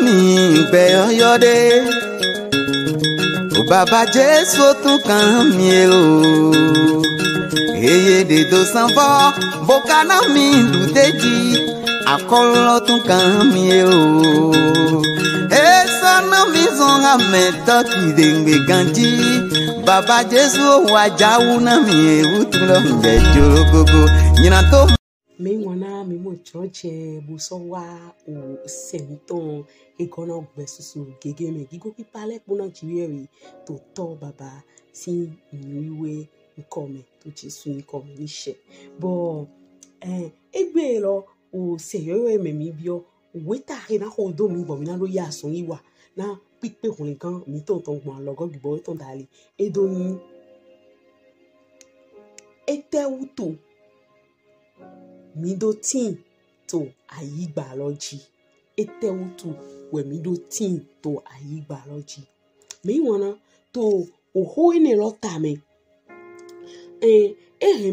mi gbẹ ọyọdẹ o bàbá Jésù tún kàn mí o eye dèdò sanfọ bókaná mi lùdéjì akọlọ tún kàn mí o esana mi zọn amẹtọ kìdèǹgbè gànjí bàbá Jésù wàjáwù náà mi ewu tún lọ njẹ jorogogo nyina tó. Me wana me mo choche buso wa o senton e gona gbesusu gege me gigo pipale puna jiweri to to baba si niwe nkome to Jesu nkome nishe bo egbe lo o seyo me mi bio weta re na hodo mi bo mi na lo ya sun iwa na pipe hun kan mi ton gbon logo gibo ton dali edo ni etewuto mido tin to ayigbaloji etewutu we mido tin to ayigbaloji me wana to oho ene lota me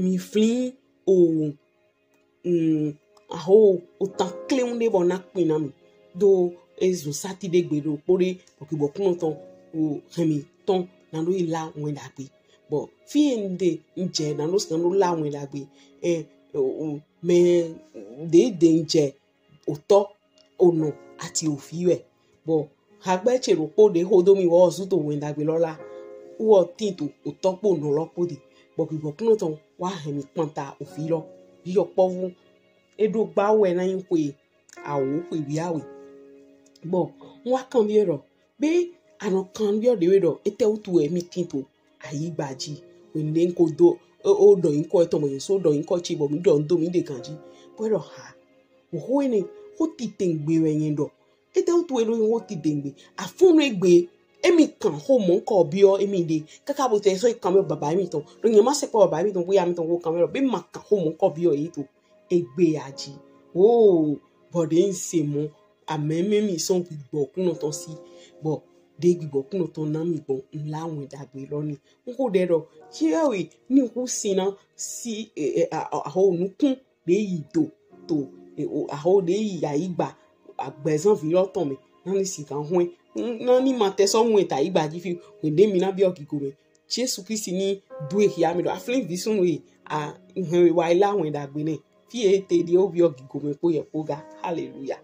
mi flin o aho o tan cleunde bona pina mi do ezu Saturday gbedo pore okibo kuno ton o remi ton na lo ila wen dagbe bo fi ende nje na lo skan lo la wen dagbe me de nje oto ono ati ofiwe bo agbe chero po de hodomi wo ozuto wendagbe lola wo tinto oto po no lopo de bo kibo kuno ton wa hemi panta ofilo yo povu edo gba we na yin pe awo pe wi awe bo wa kan bi ero be ano kan bi o de we do ete utu emi tinto ayigbaji we nen ko do o do yin ko eto mo yin so do yin ko chi bo mi do ndo mi de kanji pero ha o ho ene ho ti tengbe we yin do ete utu elo yin ho ti tengbe afunu egbe emi kan ho mo ko bi o emi de kaka bo te so ikan me baba mi ton lo yin ma se po baba mi ton boya mi ton wo kan me be ma kan ho mo ko bi o yi to egbe aji o bode nse mo ameme mi son gbigbo kuno ton si bo de gbigbo kuno ton na mi bon nla won dagbe lo ni nko de do kiawe ni nko sina si aho nukun de yi to aho de yi ayigba agbezan fi lo ton mi na ni si kan hwen na ni ma te so hwen ta igba ji fi we de mi na bi okigo me Jesu Kristi ni due ya mi do aflin visun we a hwen wa ila won dagbe ne fi ete di obi okigo me po ye poga hallelujah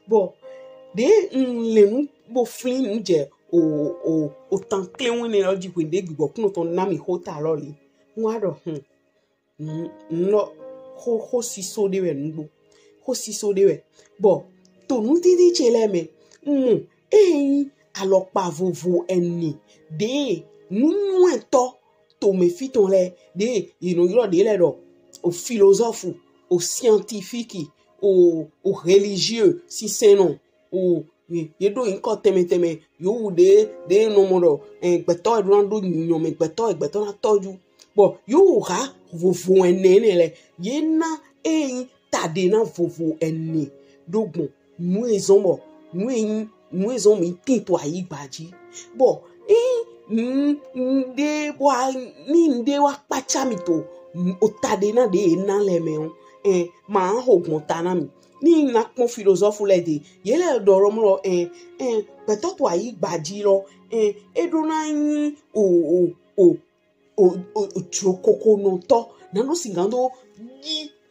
bo de le nu bo flin nje o tan clean ne loji pe de gbigbo kuno ton na mi hota loli nwa do no ho si so de we ngbo ho si so de we bo to nu titi chele me alopa vovo eni de nu ento to me fiton le de yo de le do o philosophe o scientifique o religieux si c'est non o yedo inko teme yo de no moro gbeto edando nyome gbeto na toju bo yo ha vovo enene le ye na tade na vovo ene dogbon nu ezonbo nu ezon mi tinto ayigbaji bo nde wa ni nde wa pacha mi to o tade na de na le me ma hogun tanami ni na pon philosophe le de yele doro mo beto to ayigbaji lo edona yin o chokoko no to na no singando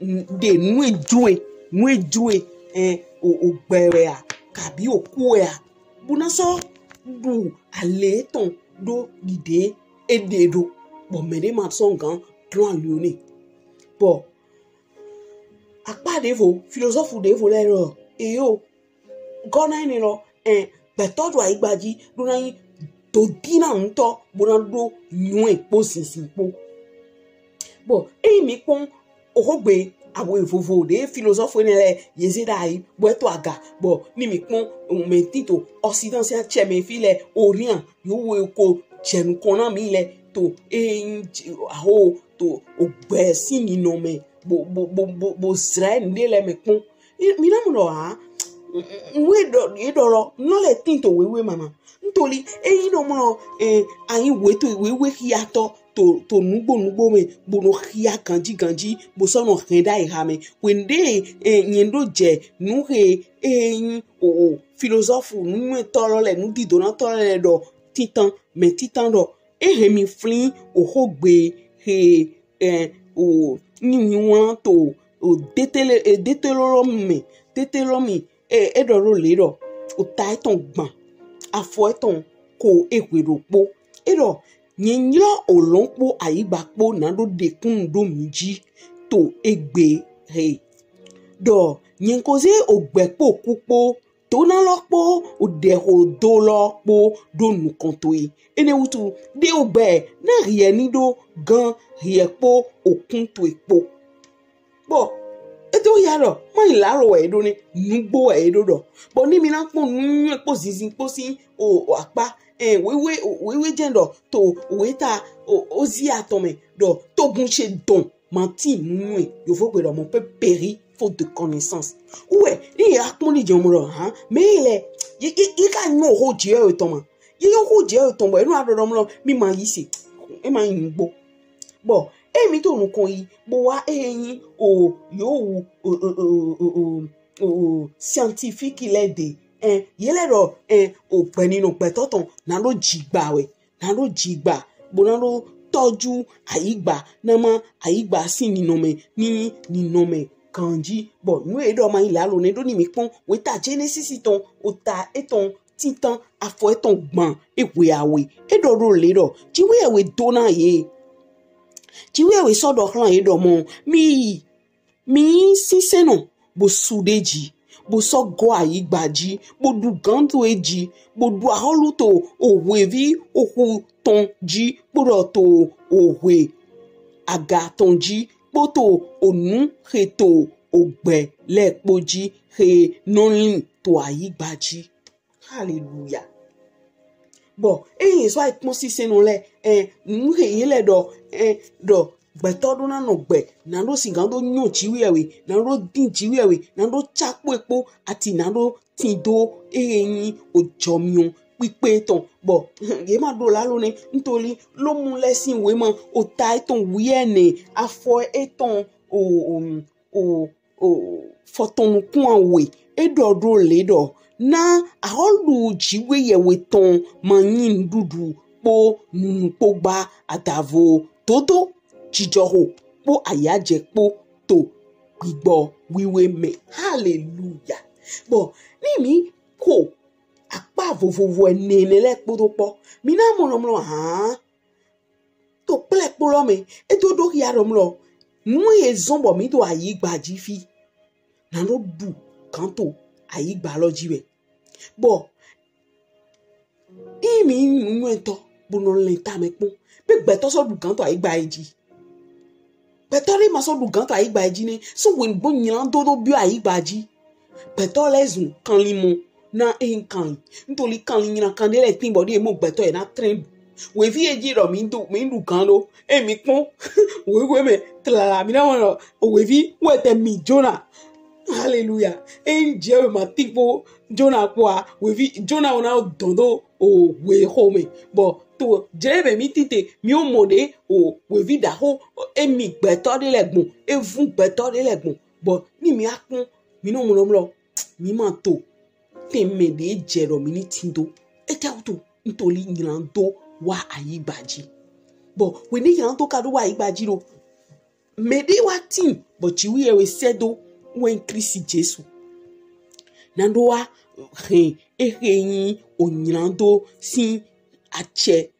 de nu ejue o gbere a kabi oku e a buna so du ale ton do dide ededo bo mede ma so ngan plan lione bo akpa devo philosophe devo le ro yo gona ni lo beto do ayigbaji do na yin to dina nto bona do nwe po sinsin po bo mi pon ohogbe awo evovo de philosophe ne le yezida yi bo to aga bo ni mi pon me tito occidental cheme fi le orient yo wo ko chen kona mi le to aho to ogbe si ni no me bo Israel ne le me pon mi na mo lo ha we do lo no le tinto we mama ntoli no mo ayin we to we hiato to to nugbo me bono hia ganji bo so no henda ha me wende nyendo je nu he o philosophe nu tolo le nu dido na tolo le do titan do hemi flin o hogbe he o ni won to o detelo mi edoro le do o ta ton gban afo ton ko ekweropo edo nyinyo olonpo ayigbapo na do dekun do miji to egbe he do nyinkoze ogbepo kupo to na lopo o de ho do lopo do nukonto e ene wutu de ogbe na rie ni do gan rie po okun to epo bo eto yaro mo ilaro e do ni nugbo e do bo ni mi na pon nu epo zinzin po si o apa wewe gender to weta ozi atome do to bunche don menti nui yo faut que mon peut périr faute de connaissance ouais il a poni jomro hein mais il ka no ho je o toma yo ho je o toma enu adodomlo mi ma yisi e ma yingbo bo mi to nu kon yi bo wa eyin o yo scientifique il est de yelero o pe nínú petoton na lo jigba bo na lo tọ́jú ayigba na ma ayigba sin nínú me kanji bo nu edo ma ila lo ne do ni mi pon we ta Genesis ton o ta eton titan afo eton gban ewe awe edo ro le do jiwe ewe do na ye jiwe ewe sodo hlan edo mo mi siseno bo sudeji bo so go ayigbaji bo du ganto eji bo du aholu to owevi ohu tonji bo ro to owe aga tonji bo to onu heto ogbe lepoji he nonli to ayigbaji hallelujah bo so ipon sise no le nu he yele do gbẹtọdún náà nọ gbẹ nàdó sìgá tó yàn jíwèwè nàdó dín jíwèwè nàdó chápó epo àti nàdó tìǹdó eyín òjọmiun pípé tán bọ yé má dò lálọ ni nítorí ló mú lẹsìn ìwé mọ òta ẹtàn wíẹnì afọ ẹtàn fọtọnukún àwẹ ẹdọọdún lẹdọ náà àhọlù jíwèyẹwè tán máa yín dúdú pó nùnú pó gba àdàvò tótó jijoho po ayaje po to gbigbo wiwe me hallelujah bo ni mi ko apa vovovo enene le podopo mi na mo to ple polo me e to do ya romlo nu e zombo mi to ayigbaji fi na no bu kanto ayigba loji we bo mi nu ento bo no le ta me pon pe gbeto so bu kanto ayigba eji Petore maso du ganto ayigbaji ne so wen bo nyan do bio ayigbaji petole zun kan limo na kan ntoli kan lina kan de le tin body e mo gbeto e na tremble we vi eji ro mi ndu kan lo mi pon we me tla mi na won we vi we te mi Jonah hallelujah nje we ma tipo Jonah kwa we vi Jonah ona dondo o we home bo to jebe mi tite mi o mode o we vi da ho emi gbeto de legbon evun gbeto de legbon bo ni mi akun mi no mo lo mi ma to te me de jero mi ni tindo e te auto ntoli nyiran do wa ayigbaji bo we ni nyiran to ka do wa ayigbaji ro me de wa tin bo chiwi e we sedo wen Kristi Jesu nando wa yin onyiran do sin ache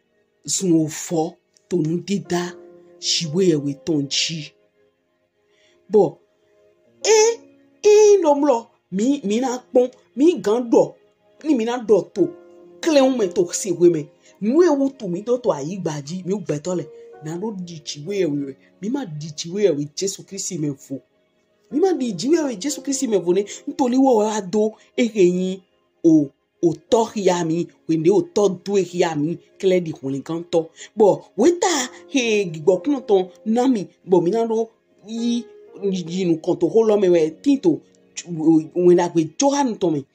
zunofo to nu dida shiwe ewe tonji bo nomlo mi na pon mi gando ni mi na do to kleun me to se we me nu ewu tu mi to ayigbaji mi gbetole na do di chiwe ewe mi ma di chiwe ewe Jesu Kristi me fo mi ma di chiwe ewe Jesu Kristi me fo ne ntoli wo ado eyin o to hiami wende o to du hiami kle di hunle kan to bo weta he gigbokun ton nami bo mi na do yi nu kan to holo me we tinto when agbe johan to me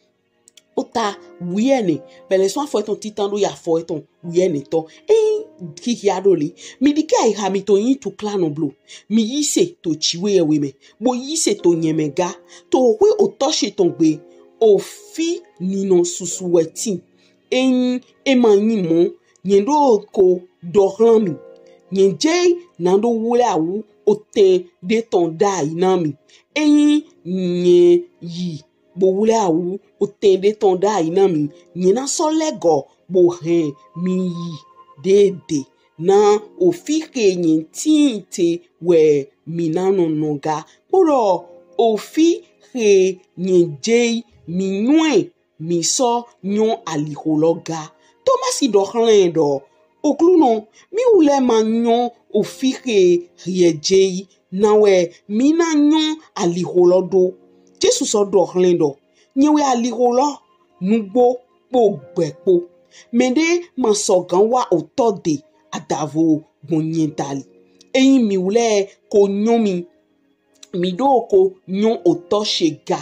ota wiene bele so afo ton titan do ya fo ton wiene to kiki adole mi dike ai ha mi to yin to clan blo mi yise to chiwe ewe me bo yise to nyemega to we otoshi ton gbe ofi nino susu wetin emanyi mo nyendo ko dohlan mi nyenje nando wule awu oten de ton dai nami nye yi bo wule awu oten de ton dai nami nyena so lego bo hen mi yi dede na ofike nyen tinte we minano noga poro ofi he nyenje mi nwe mi so nyon alihologa Tomasi dohlan do okluno mi ule manyon ofike riejei nawe mina nyon aliholodo Jesu so dohlan do nyewe aliholo nugbo po gbepo mende masogan wa otode adavo gbonyentali eyin mi ule ko nyon mi do ko nyon otoshega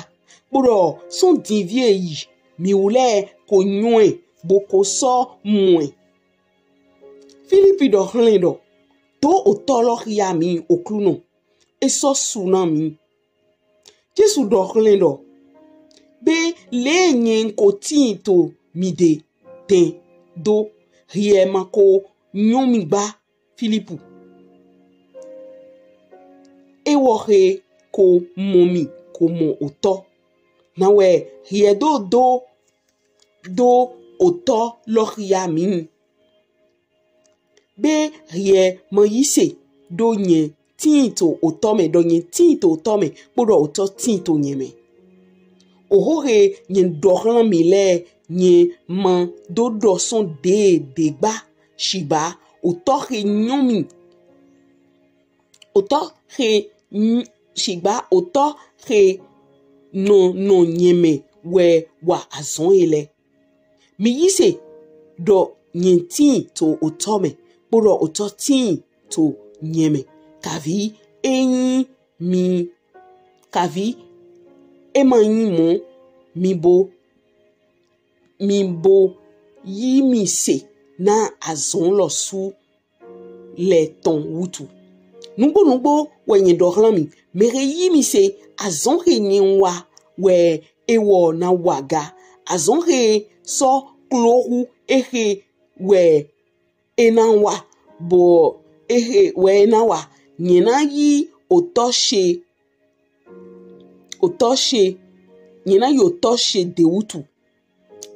poro son divie yi mi ule ko nyon boko so mwen Philippi dohlan do to otolo ya mi okluno eso tsunami Jesu dohlan do be le nyen ko tinto mi de ten do riema ko nyomi ba Philippu ewohe ko momi ko mo oto nawe riedo do oto lohia mi be rie mo yise do nye tinto otome do nye tinto otome bodo oto tinto nyeme ohore nye dohlan mi le nye man do son de gba shiba oto he nyomi oto he shiba oto he no nyeme we wa azon ele mi yise do nyentin to otome poro ototin to nyeme kavi eyin mi kavi emanyi mo mi bo yi mi se na azon lo su le ton wutu nugbo wenye dohlan mi mere yi mi se azon he nyenwa we ewo na waga azon he so klohu ehe we enanwa bo ehe we enawa nyena yi otoshe nyena yi otoshe de utu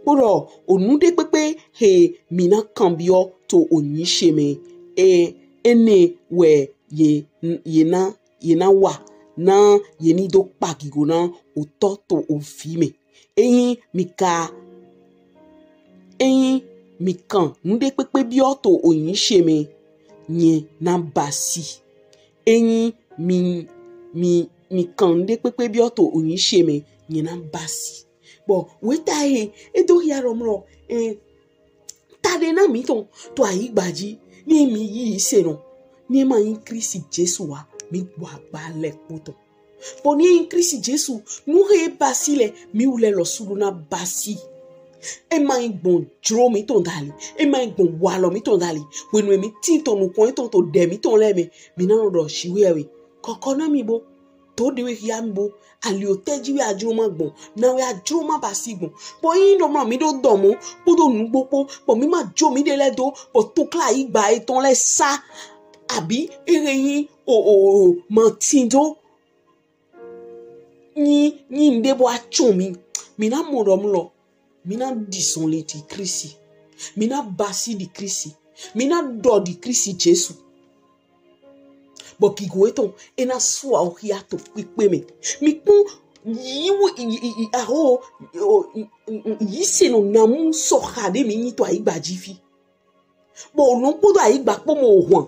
poro onude pepe he mina kambio to onyisheme ene we yena wa na yeni do pagigo na oto to ofime eyin mikan nude pepe bi oto oyin sheme nye na basi eyin mikan nude pepe bi oto oyin sheme nye na basi bo weta edo hiaro mro tade na mi ton to ayigbaji ni mi yi se no ni ma yin Kristi Jesu wa mi wa bale poto bo ni yin Kristi Jesu nu he basi le mi ule lo sulu na basi ma igbon dro mi ton dali ma igbon walo mi ton dali wenu mi tinto nu ko ton to de mi ton le mi na do shiwewe kokona mi bo to de we hia mi bo ali oteji we ajuro ma gbon na we ajuro ma basi gbon bo yin do ma mi do domo bo do nu gbopo bo mi ma jo mi de le do bo to kla igba e ton le sa abi ereyin ma tindo ni ndebo achomi mi na mo lo mina disonle ti Kristi mina basi di Kristi mina do di Kristi Jesu bo kigo eton ena swa o hiato pipe mi kun yi aho yi se no namu so khade mi ni to aigba jifi bo no podo aigba po mo hwan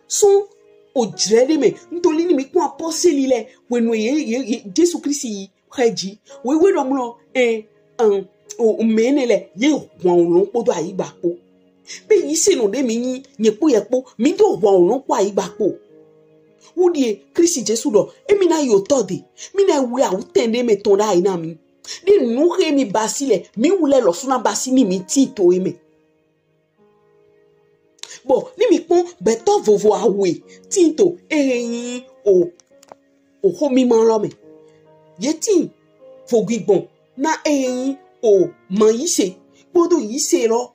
so o jrede me ntoli ni mi kun apostle le wenu ye Jesu Kristi reji we do mo o menele ye hwan olon podo aigba po be yi se no de mi ni yepo mi do hwan olon po aigba po udie Kristi Jesu do emi na yo tode mi na we awutende me ton da ina mi Di nourre mi basile, mi oule lo suna basi ni mi tito eme. Bon, ni mi pon beto vovo awe, tito ereyin o homi man lome. Yeti fogibon na ereyin o man yise. Bodo yise lo,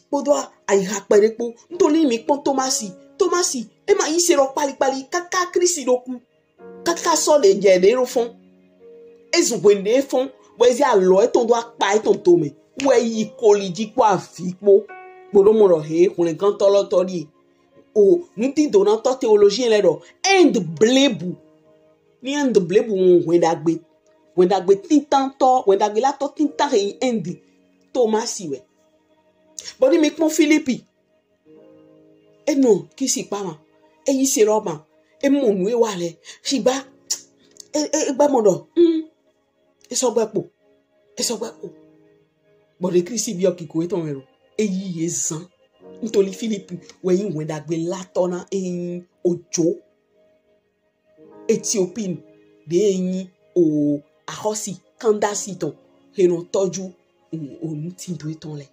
bodo a ihakperepo. Ntoli mi pon Tomasi, ema yise lo pali, kaka krisi doku. Kaka so le jede ro fon. Ezu wende fon. Wezi alo eton do akpa eton tome. We yi koliji kwa fikpo. Bodo mo lo he, kune kan tolo tori. O, nuti donan to théologie le do. End blebu. Ni end blebu wendagbe. Wendagbe tintan to, wendagbe la to tintan re end. Tomasi we. Bodi mek mon Philippi. E non, ki si pa man. E yi se lo man. E mon we wale. Shiba. E ba modo. E so gbepo. Bodi krisi biyo ki ko eton wero. E yi ezan. Ntoli Philippi. We yi wendagbe la tona e ojo. Etiopine. De yi o ahosi. Kandasi ton. Reno toju. O nuti do eton le.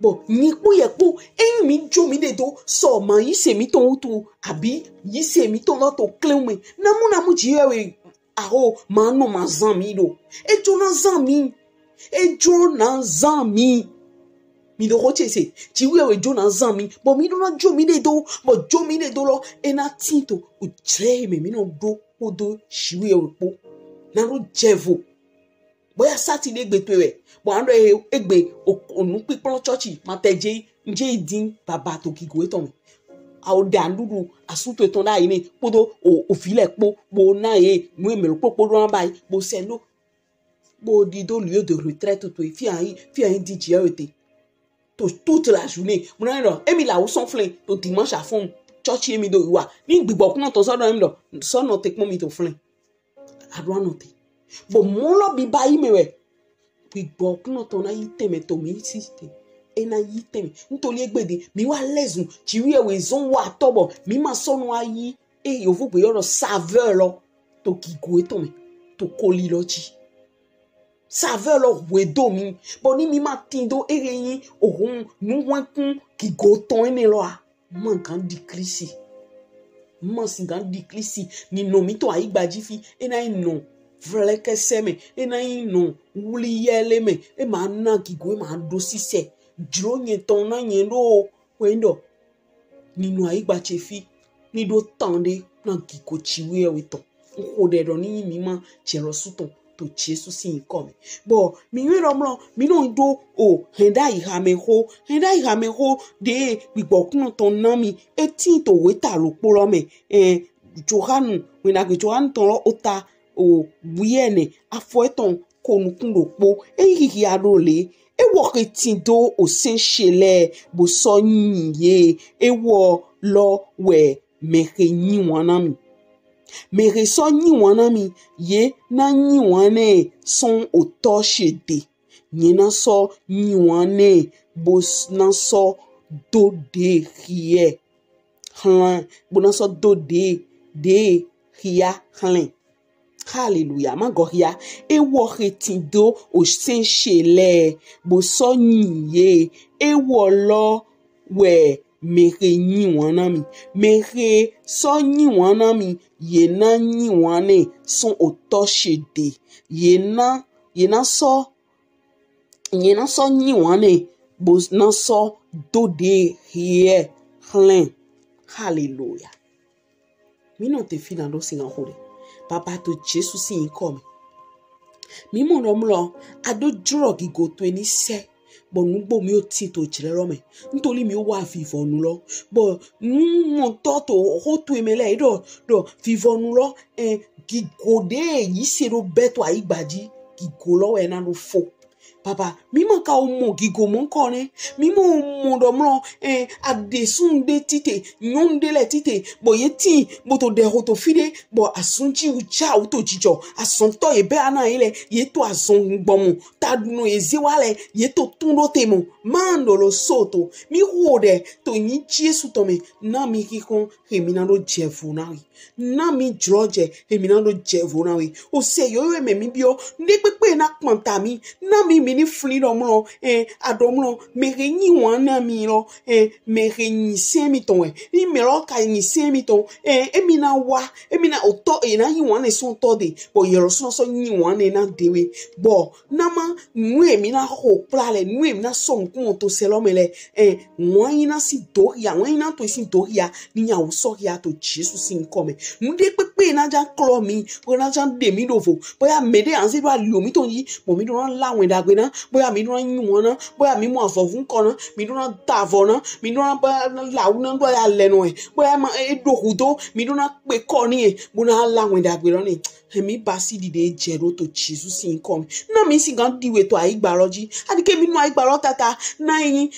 Bon, ni pou ye pou, e mi jo mi de do, so man yi se mi ton utu, abi, yi se mi ton loto kleume. Namu jiwe, aho, man no man zami do. E jo nan zami. Mi do roche se, jiwe jo nan zami, bon mi do na jo mi de do, bon jo mi de do lo, e na tinto, u jeme, mi no do, o do, jiwe po. Nano jevo. Boya sati de gbe pewe. Bo ando egbe onu pipon churchi mateje nje idin baba to kigo eton. A o da ndudu asuto eton da ine podo o file po bo na nu emelo popo do bai bo sendo bo di do lieu de retraite to fi an di jiete. To toute la journée. Mo na ro emi la o son flin to dimanche à fond churchi emi do wa. Ni gbigbo kun to so do emi do so no take mo mi to flin. I don't know. Bon mon lo bi ba imewe. Gbigbo kun to na yiteme to mi siste. E na yiteme. Ntoli egbede mi wa lezu chiwi ewe zon wa tobo mi ma sonu ayi e yo fu pe yo saveur lo to kigo etome to koli lo chi. Saveur lo wedo mi. Bon ni mi ma tindo ereyin ohun nu wankun kigo ton ene lo a. Man kan dikrisi. Man singan dikrisi ni no mi to aigbaji fi e na no Vreke seme, e na ino, wuli yele me, e ma na kigo, e ma dosi se, jiro nye ton na nye do, wendo, ni no aigba chefi, ni do tande, na kigo chiwe weton, ode do ni mima, chero suton, to chesu si ikome. Bo, mi no do, o, henda ihame ho, de, wibokno ton nami, e tinto weta lukpolo me, Johan, wenage Johan ton lo ota, o buyene afoeton konukundo po eyiki adole e wo ketindo o senchele bo so nyiye e wo lo we mere nyiwanami mere so nyiwanami ye na nyiwane son otoshede ye na so nyiwane bo na so do de rie hlan bo na so do de ria hlan. Hallelujah, ma goria e wo retindo o senchele bo so nyiye e wo lo we mere nyiwanami mere so nyiwanami ye na nyiwane son otoshede ye na so nyiwane bo na so dode here hlen. Hallelujah. Mi no te fina do singa hore. Papa to Jesu si income. Mi mo romlo ado drug go to any se. Bo nugbo mi o ti to chile rome. Ntoli mi o wa fifonu lo. Bo mo toto ho to emele do fifonu lo gigode yi se ro beto aigbaji gigolo e na no fo. Papa, mima ka omo gigo mon kone, mima omo domlo, adesun de tite, nyon de le tite, bo yeti, boto de hoto fide, bo asunchi ucha uto jijo, asonto ebe ana ile, yeto azon bomu, taduno eziwale, yeto tundo temo, mando lo soto, mi wode, to ni Jesu tome, na mi kikon, heminando jevunawi, na mi droje, heminando jevunawi, o se yo me mi bio, nepepe na kwantami, na mi mini freedom lo adomlo me reni wana mi lo me reni semi ton ni me lo ka ni semi ton emina wa emina oto na yi wana so to de bo yero so ni wana na dewe bo na ma nu emina ho plale nu emina so nkun to selomele wan ina si do ya wan ina to si do ya ni ya wo so ya to Jesus sin come nu de pepe na ja klo mi o na ja de mi do fo boya mede anse ba lo mi ton yi bo mi do la wen da gbe na boya mi do yin boya mi mo afofun kan na mi do na ta fo na mi do na ba la wu na boya lenu boya ma edokuto mi do na pe ko ni bo na la wen da gbe lo ni mi ba si dide jero to Jesus sin come na mi si gan diwe to aigbaroji adike mi no aigbaro tata na yin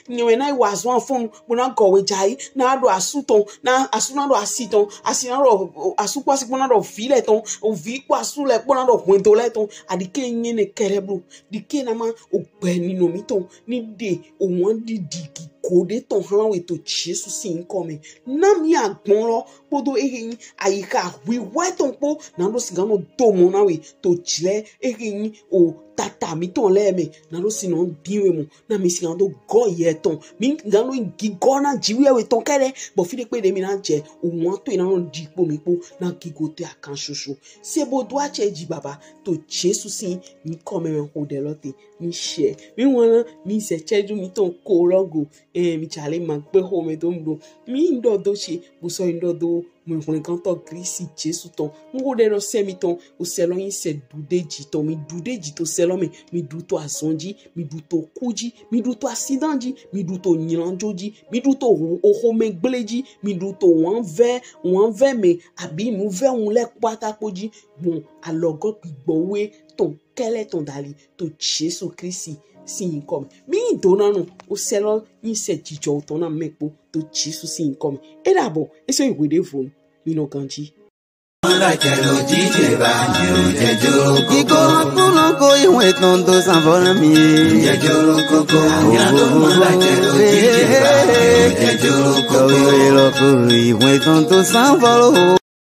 ni we na was one phone bo na go we jai na do asuton na asuna do asiton asina do asukwa si bona do file ton o vi kwa su le bona do kwento le ton adike yin ne kerebru dike na ma ogbe ni no mi ton ni de o won di digi kode ton han we to Jesus sin come na mi agbon lo podo ehin ayika we wa ton po na do sigano do mo na we to jile ehin o tata mi ton le me na do sinon biwe mo na mi sigando go ye ton mi ngano gigo na jiwe we ton kere bo fi de pe de mi na je o won to ina no di po mi po na gigo te akan shosho se bo do a che ji baba to Jesus sin mi come me ho de lote mi share mi won mi se cheju mi ton ko logo mi chale ma gbe ho me to mdo mi ndo do se bo so ndo do mo fun kan to Christ Jesus ton mo de no se mi ton o se lo yin se dudeji ton mi dudeji to se lo mi du to asonji mi du to kuji mi du to accidentji mi du to nyilanjoji mi du to o me gbeleji mi du to won ve me abi nu ve un le patapoji bon alogo gbigbowe ton kele ton dali to Jesus Christ sin come mi donanu o se lo yin se jijo ton na mepo to Jesus sin come e dabo e so iwe de fun mi no kanji Kiko pulo ko iwe tonto sanvola mi. Iwe tonto sanvola.